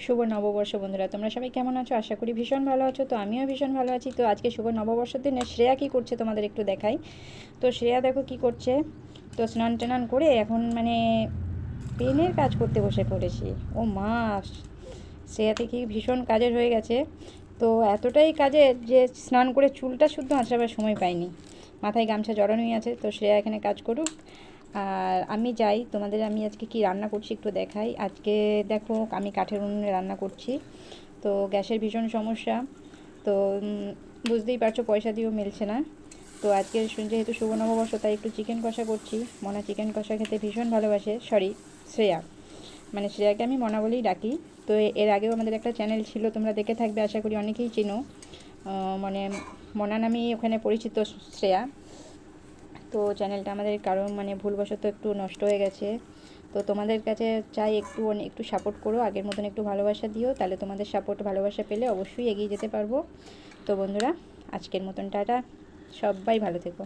শুভ নববর্ষ বন্ধুরা, তোমরা সবাই কেমন আছো? আশা করি ভীষণ ভালো আছো। তো আমিও ভীষণ ভালো আছি। তো আজকে শুভ নববর্ষের দিনে শ্রেয়া কী করছে তোমাদের একটু দেখাই। তো শ্রেয়া দেখো কি করছে। তো স্নান টান করে এখন মানে পেনের কাজ করতে বসে পড়েছি। ও মা, শ্রেয়া থেকে ভীষণ কাজের হয়ে গেছে। তো এতটাই কাজের যে স্নান করে চুলটা শুদ্ধ আঁচড়াবার সময় পাইনি, মাথায় গামছা জড়ানোই আছে। তো শ্রেয়া এখানে কাজ করুক, আর আমি যাই। তোমাদের আমি আজকে কি রান্না করছি একটু দেখাই। আজকে দেখো আমি কাঠের উনুনে রান্না করছি। তো গ্যাসের ভীষণ সমস্যা। তো বুঝতেই পারছো, পয়সা দিয়েও মিলছে না। তো আজকে যেহেতু শুভ নববর্ষ, তাই একটু চিকেন কষা করছি। মনা চিকেন কষা খেতে ভীষণ ভালোবাসে। সরি, শ্রেয়া, মানে শ্রেয়াকে আমি মনা বলেই ডাকি। তো এর আগেও আমাদের একটা চ্যানেল ছিল, তোমরা দেখে থাকবে, আশা করি অনেকেই চিনো। মানে মনা নামেই ওখানে পরিচিত শ্রেয়া। তো চ্যানেলটা আমাদের কারণ মানে ভুলবশত একটু নষ্ট হয়ে গেছে। তো তোমাদের কাছে চাই একটু সাপোর্ট করো, আগের মতন একটু ভালোবাসা দিও, তাহলে তোমাদের সাপোর্ট ভালোবাসা পেলে অবশ্যই এগিয়ে যেতে পারবো। তো বন্ধুরা, আজকের মতন টাটা, সবাই ভালো থেকো।